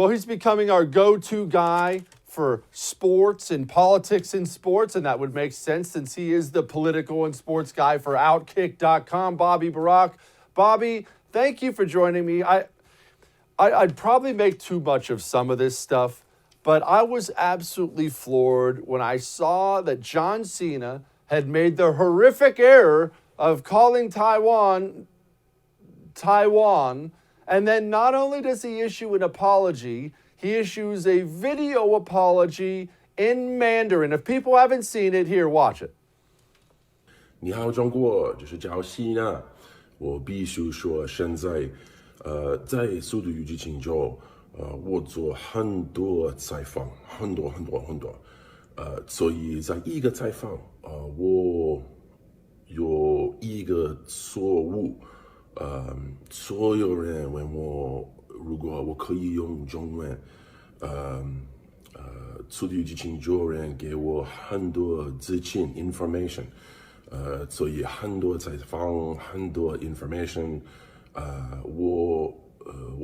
Well, he's becoming our go-to guy for sports and politics in sports, and that would make sense since he is the political and sports guy for OutKick.com, Bobby Burack. Bobby, thank you for joining me. I'd probably make too much of some of this stuff, but I was absolutely floored when I saw that John Cena had made the horrific error of calling Taiwan, and then not only does he issue an apology, he issues a video apology in Mandarin. If people haven't seen it, here, watch it. 你好，中国，这是叫西娜。我必须说，现在，在《速度与激情》中，我做很多采访，很多，所以在一个采访，我有一个错误，所有人问我，如果我可以用中文，速度与激情中人给我很多资讯 information。所以很多采访，很多 information，我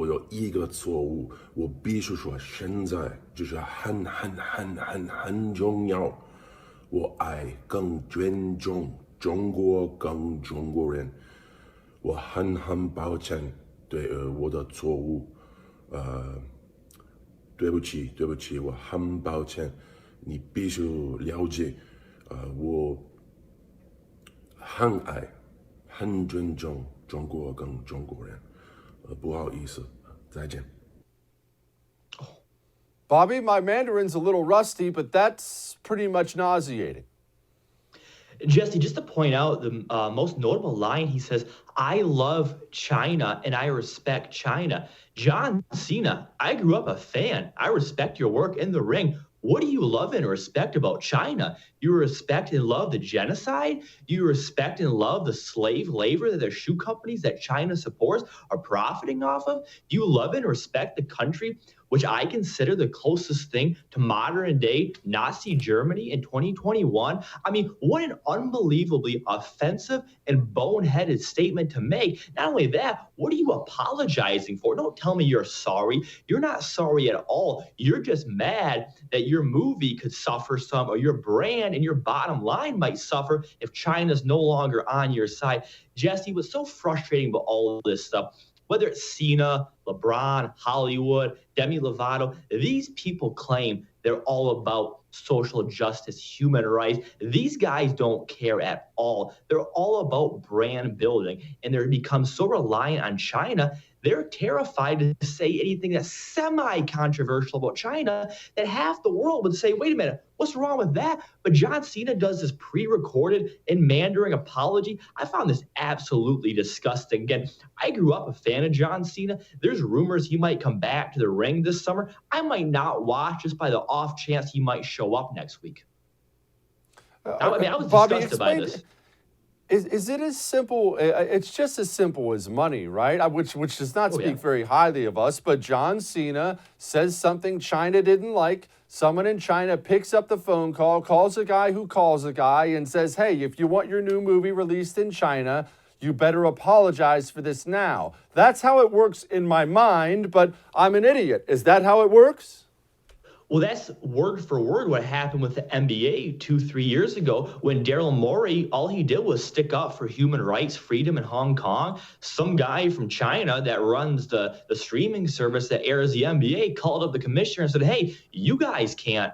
有一个错误，我必须说现在就是很重要，我爱更尊重中国跟中国人，我很抱歉对我的错误，对不起，我很抱歉，你必须了解，我。很爱，很尊重中国跟中国人，不好意思，再见。Bobby, my Mandarin's a little rusty, but that's pretty much nauseating. Jesse, just to point out the most notable line, he says, I love China and I respect China. John Cena, I grew up a fan. I respect your work in the ring. What do you love and respect about China? You respect and love the genocide? You respect and love the slave labor that their shoe companies that China supports are profiting off of? Do you love and respect the country which I consider the closest thing to modern day Nazi Germany in 2021? I mean, what an unbelievably offensive and boneheaded statement to make. Not only that, what are you apologizing for? Don't tell me you're sorry. You're not sorry at all. You're just mad that your movie could suffer some, or your brand and your bottom line might suffer if China's no longer on your side. Jesse, what's so frustrating about all of this stuff, whether it's Cena, LeBron, Hollywood, Demi Lovato, these people claim they're all about social justice, human rights. These guys don't care at all. They're all about brand building, and they're become so reliant on China, they're terrified to say anything that's semi-controversial about China that half the world would say, wait a minute, what's wrong with that? But John Cena does this pre-recorded in Mandarin apology. I found this absolutely disgusting. Again, I grew up a fan of John Cena. There's rumors he might come back to the ring this summer. I might not watch just by the off chance he might show up next week. I was Bobby, disgusted by this. Is it as simple? It's just as simple as money, right? Which does not speak very highly of us. But John Cena says something China didn't like. Someone in China picks up the phone call, calls a guy who calls a guy, and says, hey, if you want your new movie released in China, you better apologize for this now. That's how it works in my mind, but I'm an idiot. Is that how it works? Well, that's word for word what happened with the NBA 2-3 years ago when Daryl Morey, all he did was stick up for human rights, freedom in Hong Kong. Some guy from China that runs the streaming service that airs the NBA called up the commissioner and said, hey, you guys can't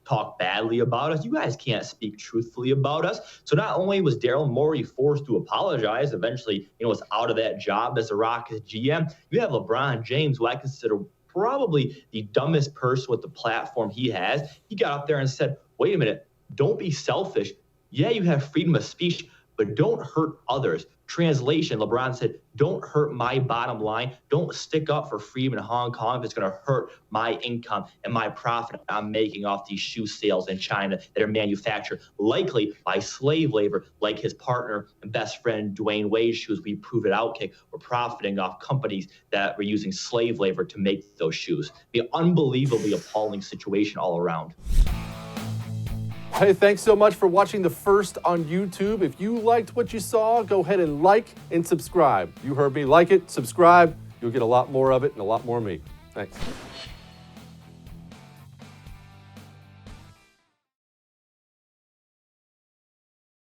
talk badly about us. You guys can't speak truthfully about us. So not only was Daryl Morey forced to apologize, eventually, was out of that job as the Rockets GM, you have LeBron James, who I consider probably the dumbest person with the platform he has. He got up there and said, wait a minute, don't be selfish. Yeah, you have freedom of speech, but don't hurt others. Translation, LeBron said, don't hurt my bottom line. Don't stick up for freedom in Hong Kong if it's going to hurt my income and my profit I'm making off these shoe sales in China that are manufactured likely by slave labor, like his partner and best friend Dwayne Wade's shoes. We proved at OutKick were profiting off companies that were using slave labor to make those shoes. The unbelievably appalling situation all around. Hey, thanks so much for watching The First on YouTube. If you liked what you saw, go ahead and like and subscribe. You heard me. Like it, subscribe. You'll get a lot more of it and a lot more of me. Thanks.